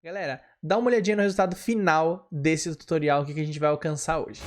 Galera, dá uma olhadinha no resultado final desse tutorial, o que a gente vai alcançar hoje.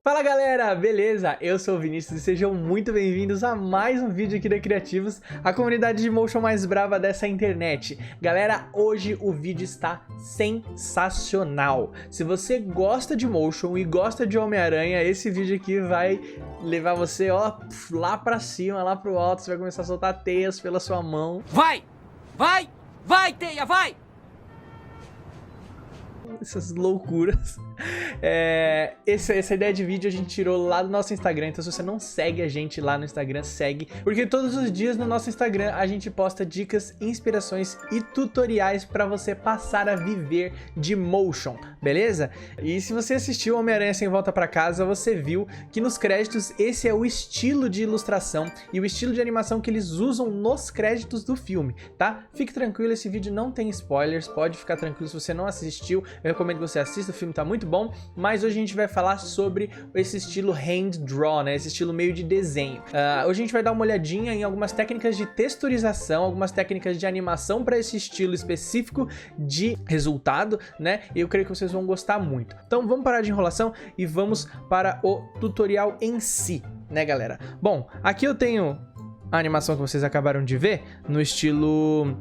Fala galera, beleza? Eu sou o Vinícius e sejam muito bem-vindos a mais um vídeo aqui da Criativos, a comunidade de motion mais brava dessa internet. Galera, hoje o vídeo está sensacional. Se você gosta de motion e gosta de Homem-Aranha, esse vídeo aqui vai levar você, ó, lá pra cima, lá pro alto. Você vai começar a soltar teias pela sua mão. Vai! Vai! Vai, teia, vai! Essas loucuras. Essa ideia de vídeo a gente tirou lá do nosso Instagram, então se você não segue a gente lá no Instagram, segue, porque todos os dias no nosso Instagram a gente posta dicas, inspirações e tutoriais para você passar a viver de motion, beleza? E se você assistiu Homem-Aranha Sem Volta para Casa, você viu que nos créditos esse é o estilo de ilustração e o estilo de animação que eles usam nos créditos do filme, tá? Fique tranquilo, esse vídeo não tem spoilers, pode ficar tranquilo se você não assistiu. Eu recomendo que você assista, o filme tá muito bom, mas hoje a gente vai falar sobre esse estilo hand draw, né? Esse estilo meio de desenho. Hoje a gente vai dar uma olhadinha em algumas técnicas de texturização, algumas técnicas de animação para esse estilo específico de resultado, né? E eu creio que vocês vão gostar muito. Então vamos parar de enrolação e vamos para o tutorial em si, né, galera? Bom, aqui eu tenho a animação que vocês acabaram de ver no estilo...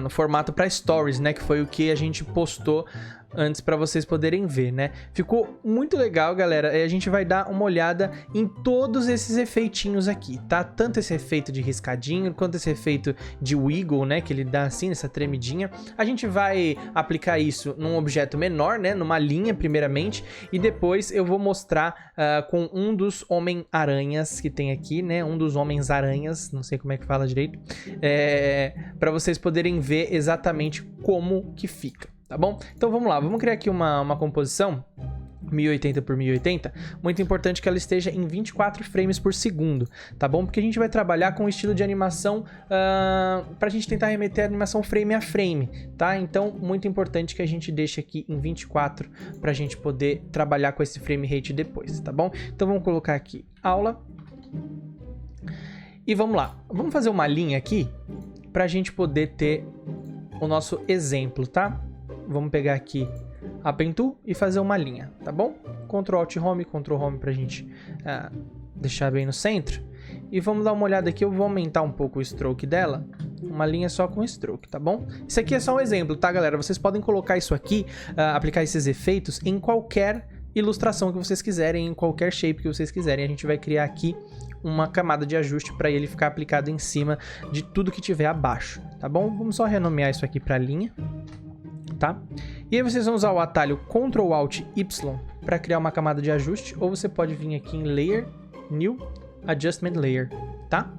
no formato para stories, né, que foi o que a gente postou antes para vocês poderem ver, né? Ficou muito legal, galera, e a gente vai dar uma olhada em todos esses efeitinhos aqui, tá? Tanto esse efeito de riscadinho, quanto esse efeito de wiggle, né, que ele dá assim, essa tremidinha. A gente vai aplicar isso num objeto menor, né, numa linha primeiramente, e depois eu vou mostrar com um dos Homem-Aranhas que tem aqui, né, um dos Homens-Aranhas, não sei como é que fala direito, para vocês poderem ver exatamente como que fica. Tá bom? Então vamos lá, vamos criar aqui uma composição 1080 por 1080, muito importante que ela esteja em 24 frames por segundo, tá bom? Porque a gente vai trabalhar com o estilo de animação pra gente tentar remeter a animação frame a frame, tá? Então, muito importante que a gente deixe aqui em 24 pra gente poder trabalhar com esse frame rate depois, tá bom? Então vamos colocar aqui aula e vamos lá, vamos fazer uma linha aqui pra gente poder ter o nosso exemplo, tá? Vamos pegar aqui a Pen Tool e fazer uma linha, tá bom? Ctrl Alt Home, Ctrl Home pra gente deixar bem no centro. E vamos dar uma olhada aqui, eu vou aumentar um pouco o stroke dela, uma linha só com stroke, tá bom? Isso aqui é só um exemplo, tá, galera? Vocês podem colocar isso aqui, aplicar esses efeitos em qualquer ilustração que vocês quiserem, em qualquer shape que vocês quiserem. A gente vai criar aqui uma camada de ajuste para ele ficar aplicado em cima de tudo que tiver abaixo, tá bom? Vamos só renomear isso aqui para linha. Tá? E aí vocês vão usar o atalho Ctrl Alt Y para criar uma camada de ajuste, ou você pode vir aqui em Layer, New, Adjustment Layer, tá?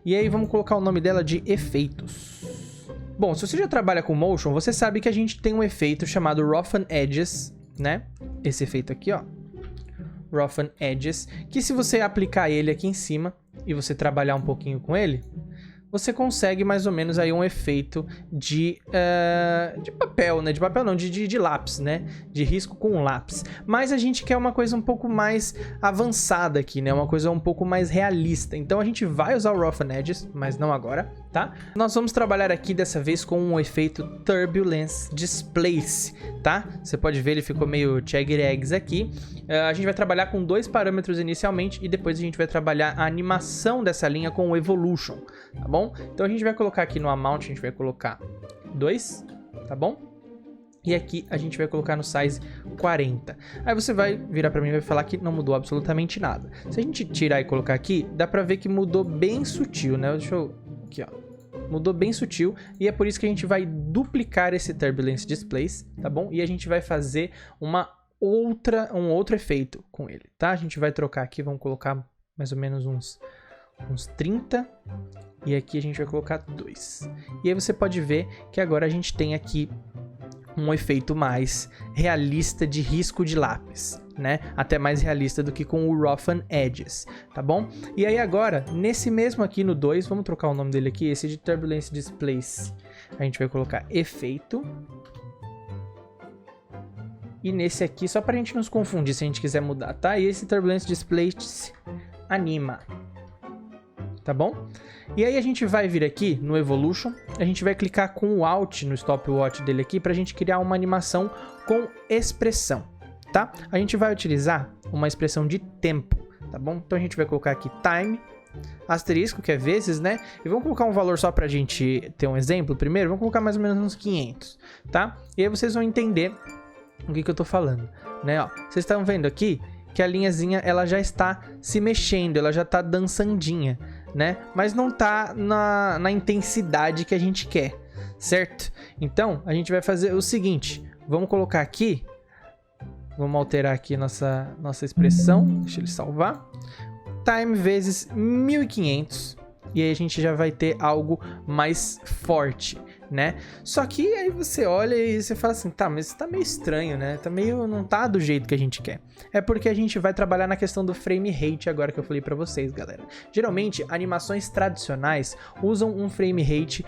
E aí vamos colocar o nome dela de Efeitos. Bom, se você já trabalha com Motion, você sabe que a gente tem um efeito chamado Roughen Edges, né? Esse efeito aqui, ó, Roughen Edges, que se você aplicar ele aqui em cima e você trabalhar um pouquinho com ele, você consegue mais ou menos aí um efeito de papel, né? De papel não, de lápis, né? De risco com lápis. Mas a gente quer uma coisa um pouco mais avançada aqui, né? Uma coisa um pouco mais realista. Então a gente vai usar o Roughen Edges, mas não agora, tá? Nós vamos trabalhar aqui dessa vez com um efeito Turbulence Displace, tá? Você pode ver, ele ficou meio Jagged Eggs aqui. A gente vai trabalhar com 2 parâmetros inicialmente e depois a gente vai trabalhar a animação dessa linha com o Evolution, tá bom? Então a gente vai colocar aqui no Amount, a gente vai colocar 2, tá bom? E aqui a gente vai colocar no Size 40. Aí você vai virar pra mim e vai falar que não mudou absolutamente nada. Se a gente tirar e colocar aqui, dá pra ver que mudou bem sutil, né? Deixa eu... Aqui, ó. Mudou bem sutil e é por isso que a gente vai duplicar esse Turbulence Displace, tá bom? E a gente vai fazer um outro efeito com ele, tá? A gente vai trocar aqui, vamos colocar mais ou menos uns 30 e aqui a gente vai colocar 2. E aí você pode ver que agora a gente tem aqui um efeito mais realista de risco de lápis, né? Até mais realista do que com o Roughen Edges, tá bom? E aí agora, nesse mesmo aqui no 2, vamos trocar o nome dele aqui, esse de Turbulence Displace. A gente vai colocar efeito e nesse aqui, só pra gente não se confundir se a gente quiser mudar, tá? E esse Turbulence Displace anima, tá bom? E aí a gente vai vir aqui no Evolution, a gente vai clicar com o Alt no stopwatch dele aqui pra gente criar uma animação com expressão, tá? A gente vai utilizar uma expressão de tempo, tá bom? Então a gente vai colocar aqui time, asterisco, que é vezes, né? E vamos colocar um valor só pra gente ter um exemplo primeiro. Vamos colocar mais ou menos uns 500, tá? E aí vocês vão entender o que eu tô falando, né? Ó, vocês estão vendo aqui que a linhazinha, ela já está se mexendo, ela já tá dançandinha, né? Mas não tá na intensidade que a gente quer, certo? Então, a gente vai fazer o seguinte. Vamos colocar aqui. Vamos alterar aqui nossa expressão. Deixa ele salvar. Time vezes 1500. E aí a gente já vai ter algo mais forte, né? Só que aí você olha e você fala assim, tá, mas isso tá meio estranho, né? Não tá do jeito que a gente quer. É porque a gente vai trabalhar na questão do frame rate agora que eu falei pra vocês, galera. Geralmente, animações tradicionais usam um frame rate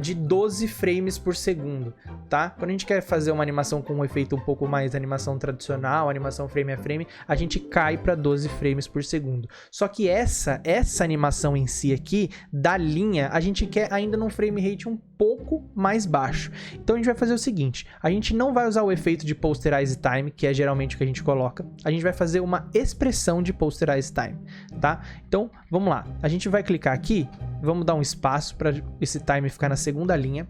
de 12 frames por segundo, tá? Quando a gente quer fazer uma animação com um efeito um pouco mais animação tradicional, animação frame a frame, a gente cai pra 12 frames por segundo. Só que essa animação em si aqui, da linha, a gente quer ainda num frame rate um pouco mais baixo. Então a gente vai fazer o seguinte, a gente não vai usar o efeito de Posterize Time, que é geralmente o que a gente coloca, a gente vai fazer uma expressão de Posterize Time, tá? Então, vamos lá, a gente vai clicar aqui, vamos dar um espaço para esse time ficar na segunda linha,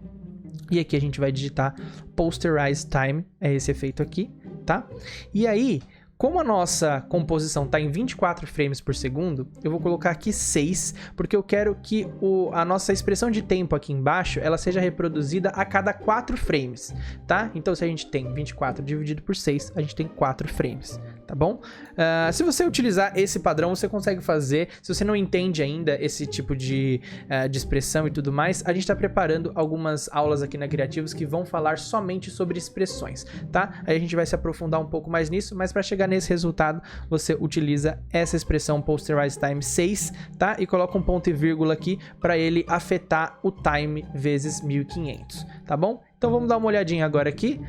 e aqui a gente vai digitar Posterize Time, é esse efeito aqui, tá? E aí, como a nossa composição está em 24 frames por segundo, eu vou colocar aqui 6, porque eu quero que a nossa expressão de tempo aqui embaixo, ela seja reproduzida a cada 4 frames, tá? Então, se a gente tem 24 dividido por 6, a gente tem 4 frames, tá bom? Se você utilizar esse padrão, você consegue fazer. Se você não entende ainda esse tipo de expressão e tudo mais, a gente está preparando algumas aulas aqui na Criativos que vão falar somente sobre expressões, tá? Aí a gente vai se aprofundar um pouco mais nisso, mas para chegar nesse resultado, você utiliza essa expressão Posterize Time 6, tá? E coloca um ponto e vírgula aqui para ele afetar o time vezes 1500, tá bom? Então vamos dar uma olhadinha agora aqui.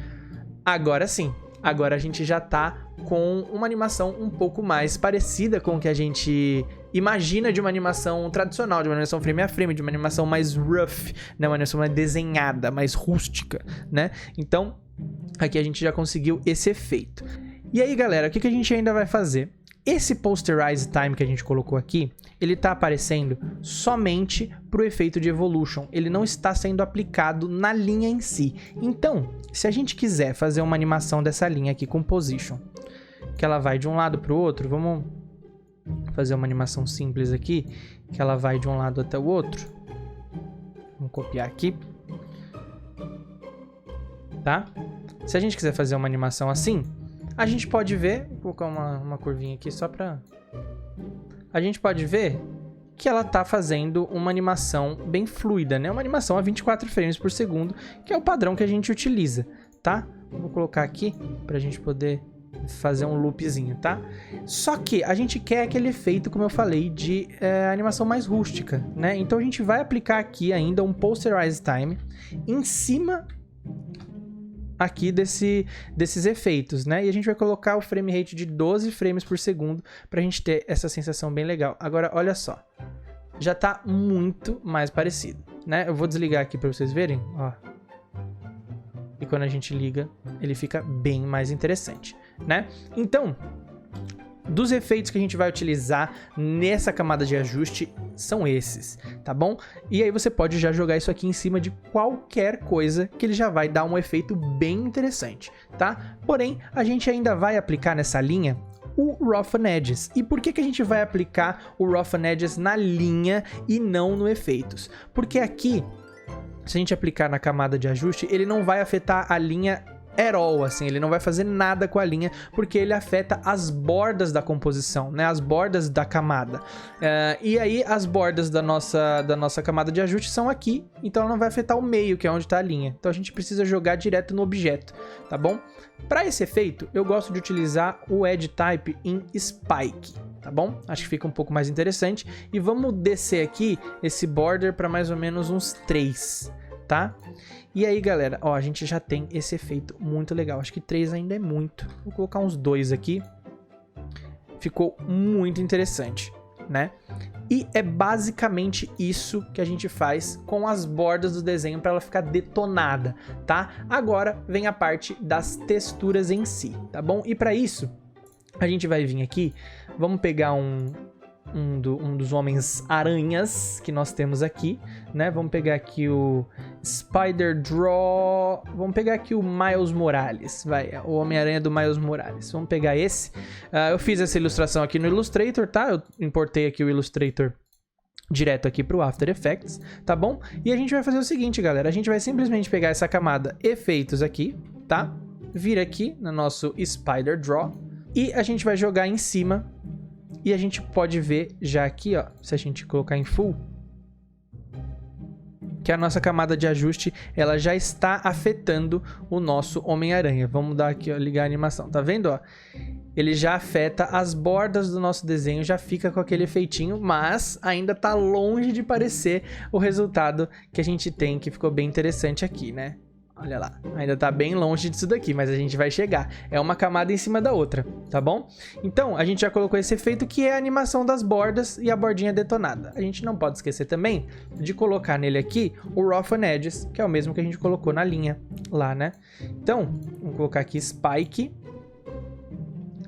Agora sim, agora a gente já tá com uma animação um pouco mais parecida com o que a gente imagina de uma animação tradicional, de uma animação frame a frame, de uma animação mais rough, né? Uma animação mais desenhada, mais rústica, né? Então, aqui a gente já conseguiu esse efeito. E aí, galera, o que a gente ainda vai fazer? Esse Posterize Time que a gente colocou aqui, ele está aparecendo somente para o efeito de Evolution. Ele não está sendo aplicado na linha em si. Então, se a gente quiser fazer uma animação dessa linha aqui com Position, que ela vai de um lado para o outro, vamos fazer uma animação simples aqui, que ela vai de um lado até o outro. Vamos copiar aqui. Tá? Se a gente quiser fazer uma animação assim, a gente pode ver, vou colocar uma curvinha aqui só pra... A gente pode ver que ela tá fazendo uma animação bem fluida, né? Uma animação a 24 frames por segundo, que é o padrão que a gente utiliza, tá? Vou colocar aqui pra gente poder fazer um loopzinho, tá? Só que a gente quer aquele efeito, como eu falei, de animação mais rústica, né? Então a gente vai aplicar aqui ainda um Posterize Time em cima aqui desses efeitos, né? E a gente vai colocar o frame rate de 12 frames por segundo pra gente ter essa sensação bem legal. Agora, olha só. Já tá muito mais parecido, né? Eu vou desligar aqui pra vocês verem, ó. E quando a gente liga, ele fica bem mais interessante, né? Então, dos efeitos que a gente vai utilizar nessa camada de ajuste são esses, tá bom? E aí você pode já jogar isso aqui em cima de qualquer coisa que ele já vai dar um efeito bem interessante, tá? Porém, a gente ainda vai aplicar nessa linha o Roughen Edges. E por que a gente vai aplicar o Roughen Edges na linha e não no efeitos? Porque aqui, se a gente aplicar na camada de ajuste, ele não vai afetar a linha at all, assim, ele não vai fazer nada com a linha, porque ele afeta as bordas da composição, né, as bordas da camada. E aí as bordas da nossa camada de ajuste são aqui, então ela não vai afetar o meio, que é onde está a linha. Então a gente precisa jogar direto no objeto, tá bom? Para esse efeito, eu gosto de utilizar o Edge Type em Spike, tá bom? Acho que fica um pouco mais interessante. E vamos descer aqui esse border para mais ou menos uns 3, tá? E aí, galera, ó, a gente já tem esse efeito muito legal. Acho que 3 ainda é muito. Vou colocar uns 2 aqui. Ficou muito interessante, né? E é basicamente isso que a gente faz com as bordas do desenho para ela ficar detonada, tá? Agora vem a parte das texturas em si, tá bom? E para isso, a gente vai vir aqui, vamos pegar um dos Homens-Aranhas que nós temos aqui, né? Vamos pegar aqui o Spider Draw, vamos pegar aqui o Miles Morales, o Homem-Aranha do Miles Morales. Vamos pegar esse. Eu fiz essa ilustração aqui no Illustrator, tá? Eu importei aqui o Illustrator direto aqui pro After Effects, tá bom? E a gente vai fazer o seguinte, galera, a gente vai simplesmente pegar essa camada Efeitos aqui, tá? Vir aqui no nosso Spider Draw e a gente vai jogar em cima. E a gente pode ver já aqui, ó, se a gente colocar em Full, que a nossa camada de ajuste, ela já está afetando o nosso Homem-Aranha. Vamos dar aqui, ó, ligar a animação, tá vendo, ó? Ele já afeta as bordas do nosso desenho, já fica com aquele efeitinho, mas ainda tá longe de parecer o resultado que a gente tem, que ficou bem interessante aqui, né? Olha lá, ainda tá bem longe disso daqui, mas a gente vai chegar. É uma camada em cima da outra, tá bom? Então, a gente já colocou esse efeito que é a animação das bordas e a bordinha detonada. A gente não pode esquecer também de colocar nele aqui o Rough on Edges, que é o mesmo que a gente colocou na linha lá, né? Então, vamos colocar aqui Spike,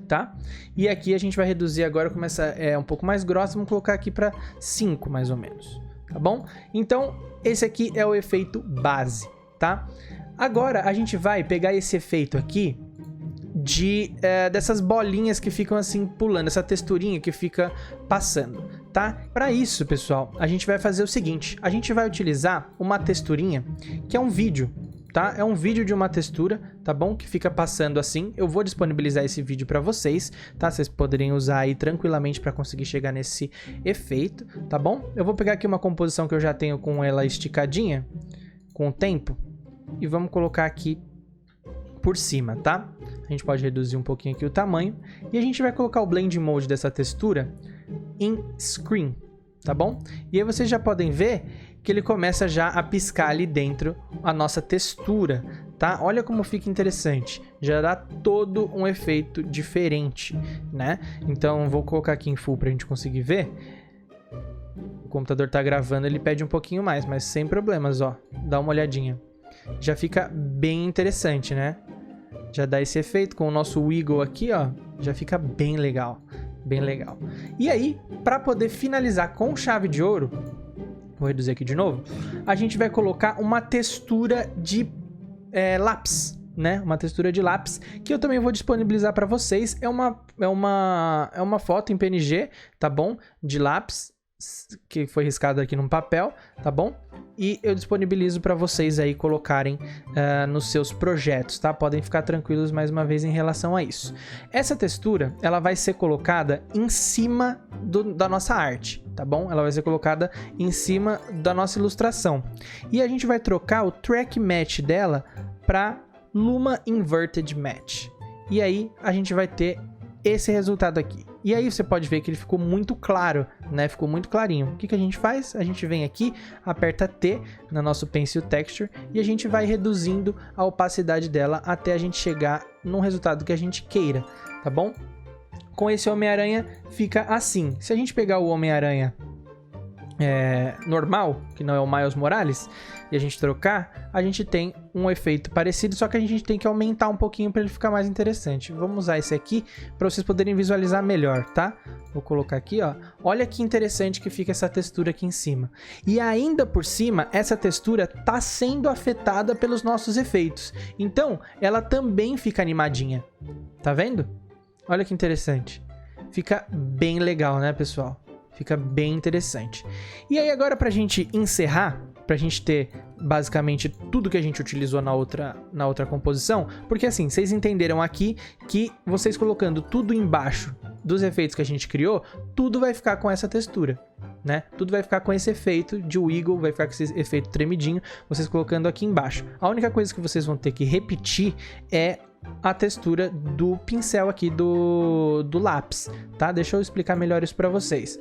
tá? E aqui a gente vai reduzir agora, começa um pouco mais grossa, vamos colocar aqui para 5 mais ou menos, tá bom? Então, esse aqui é o efeito base, tá? Agora a gente vai pegar esse efeito aqui dessas bolinhas que ficam assim pulando, essa texturinha que fica passando, tá? Para isso, pessoal, a gente vai fazer o seguinte, a gente vai utilizar uma texturinha que é um vídeo, tá? É um vídeo de uma textura, tá bom? Que fica passando assim. Eu vou disponibilizar esse vídeo para vocês, tá? Vocês poderem usar aí tranquilamente para conseguir chegar nesse efeito, tá bom? Eu vou pegar aqui uma composição que eu já tenho com ela esticadinha, com o tempo, e vamos colocar aqui por cima, tá? A gente pode reduzir um pouquinho aqui o tamanho e a gente vai colocar o Blend Mode dessa textura em Screen, tá bom? E aí vocês já podem ver que ele começa já a piscar ali dentro a nossa textura, tá? Olha como fica interessante, já dá todo um efeito diferente, né? Então vou colocar aqui em Full pra gente conseguir ver. O computador tá gravando, ele pede um pouquinho mais, mas sem problemas, ó. Dá uma olhadinha. Já fica bem interessante, né? Já dá esse efeito com o nosso Wiggle aqui, ó. Já fica bem legal, bem legal. E aí, para poder finalizar com chave de ouro, vou reduzir aqui de novo, a gente vai colocar uma textura de lápis, né? Uma textura de lápis que eu também vou disponibilizar para vocês. É uma foto em PNG, tá bom? De lápis que foi riscado aqui num papel, tá bom? E eu disponibilizo para vocês aí colocarem nos seus projetos, tá? Podem ficar tranquilos mais uma vez em relação a isso. Essa textura, ela vai ser colocada em cima da nossa arte, tá bom? Ela vai ser colocada em cima da nossa ilustração. E a gente vai trocar o Track Match dela para Luma Inverted Match. E aí a gente vai ter esse resultado aqui. E aí você pode ver que ele ficou muito claro, né? Ficou muito clarinho. O que que a gente faz? A gente vem aqui, aperta T no nosso Pencil Texture e a gente vai reduzindo a opacidade dela até a gente chegar num resultado que a gente queira, tá bom? Com esse Homem-Aranha fica assim. Se a gente pegar o Homem-Aranha normal, que não é o Miles Morales, e a gente trocar, a gente tem um efeito parecido, só que a gente tem que aumentar um pouquinho para ele ficar mais interessante. Vamos usar esse aqui para vocês poderem visualizar melhor, tá? Vou colocar aqui, ó. Olha que interessante que fica essa textura aqui em cima. E ainda por cima, essa textura tá sendo afetada pelos nossos efeitos. Então, ela também fica animadinha. Tá vendo? Olha que interessante. Fica bem legal, né, pessoal? Fica bem interessante. E aí agora pra gente encerrar, pra gente ter basicamente tudo que a gente utilizou na outra composição, porque assim, vocês entenderam aqui que vocês colocando tudo embaixo dos efeitos que a gente criou, tudo vai ficar com essa textura, né? Tudo vai ficar com esse efeito de wiggle, vai ficar com esse efeito tremidinho, vocês colocando aqui embaixo. A única coisa que vocês vão ter que repetir é a textura do pincel aqui do lápis, tá? Deixa eu explicar melhor isso pra vocês.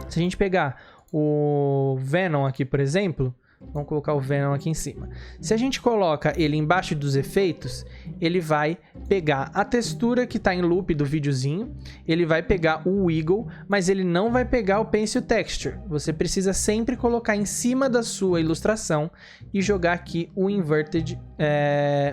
Se a gente pegar o Venom aqui, por exemplo, Vamos colocar o Venom aqui em cima. Se a gente coloca ele embaixo dos efeitos, ele vai pegar a textura que está em loop do videozinho, ele vai pegar o Wiggle, mas ele não vai pegar o Pencil Texture. Você precisa sempre colocar em cima da sua ilustração e jogar aqui o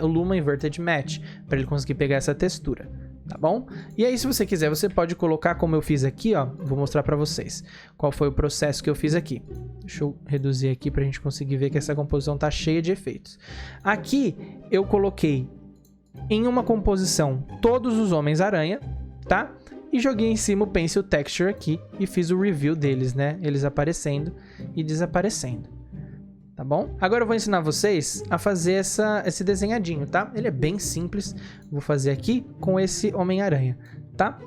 o Luma Inverted Match, para ele conseguir pegar essa textura. Tá bom? E aí, se você quiser, você pode colocar como eu fiz aqui, ó. Vou mostrar pra vocês qual foi o processo que eu fiz aqui. Deixa eu reduzir aqui pra gente conseguir ver que essa composição tá cheia de efeitos. Aqui, eu coloquei em uma composição todos os Homens-Aranha, tá? E joguei em cima o Pencil Texture aqui e fiz o review deles, né? Eles aparecendo e desaparecendo. Tá bom? Agora eu vou ensinar vocês a fazer esse desenhadinho, tá? Ele é bem simples. Vou fazer aqui com esse Homem-Aranha, tá?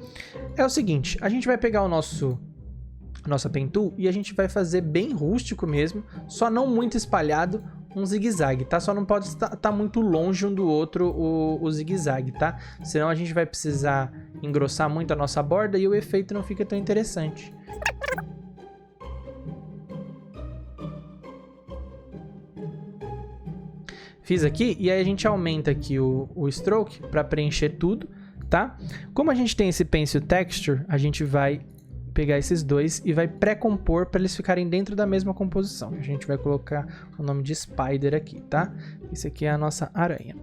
É o seguinte, a gente vai pegar nossa Pen Tool e a gente vai fazer bem rústico mesmo, só não muito espalhado, um zigue-zague, tá? Só não pode estar muito longe um do outro o zigue-zague, tá? Senão a gente vai precisar engrossar muito a nossa borda e o efeito não fica tão interessante. Fiz aqui, e aí a gente aumenta aqui o stroke para preencher tudo, tá? Como a gente tem esse Pencil Texture, a gente vai pegar esses dois e vai pré-compor para eles ficarem dentro da mesma composição. A gente vai colocar o nome de Spider aqui, tá? Esse aqui é a nossa aranha.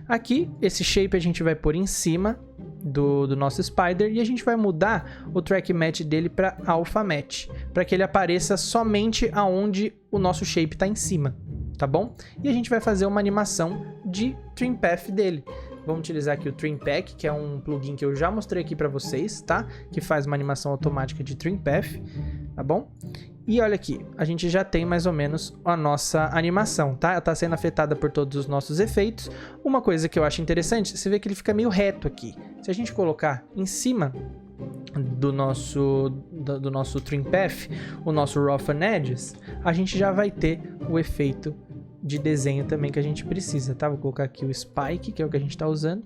Aqui, esse shape a gente vai pôr em cima do nosso Spider e a gente vai mudar o Track Match dele para Alpha Match, para que ele apareça somente aonde o nosso shape está em cima. Tá bom? E a gente vai fazer uma animação de Trim Path dele. Vamos utilizar aqui o Trim Pack, que é um plugin que eu já mostrei aqui pra vocês, tá? Que faz uma animação automática de Trim Path, tá bom? E olha aqui, a gente já tem mais ou menos a nossa animação, tá? Ela tá sendo afetada por todos os nossos efeitos. Uma coisa que eu acho interessante, você vê que ele fica meio reto aqui. Se a gente colocar em cima do nosso Trim Path, o nosso Roughen Edges, a gente já vai ter o efeito de desenho também que a gente precisa, tá? Vou colocar aqui o Spike, que é o que a gente está usando,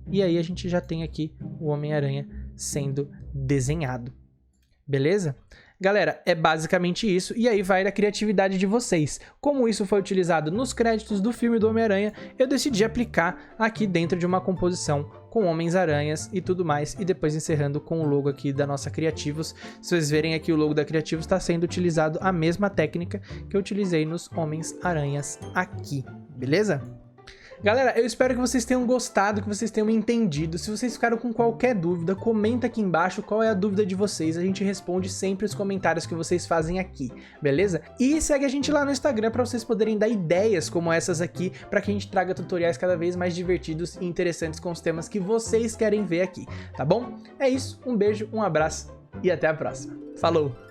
e aí a gente já tem aqui o Homem-Aranha sendo desenhado. Beleza? Galera, é basicamente isso, e aí vai da criatividade de vocês. Como isso foi utilizado nos créditos do filme do Homem-Aranha, eu decidi aplicar aqui dentro de uma composição com Homens-Aranhas e tudo mais, e depois encerrando com o logo aqui da nossa Criativos. Se vocês verem aqui, o logo da Criativos está sendo utilizado a mesma técnica que eu utilizei nos Homens-Aranhas aqui, beleza? Galera, eu espero que vocês tenham gostado, que vocês tenham entendido. Se vocês ficaram com qualquer dúvida, comenta aqui embaixo qual é a dúvida de vocês. A gente responde sempre os comentários que vocês fazem aqui, beleza? E segue a gente lá no Instagram para vocês poderem dar ideias como essas aqui, para que a gente traga tutoriais cada vez mais divertidos e interessantes com os temas que vocês querem ver aqui, tá bom? É isso, um beijo, um abraço e até a próxima. Falou!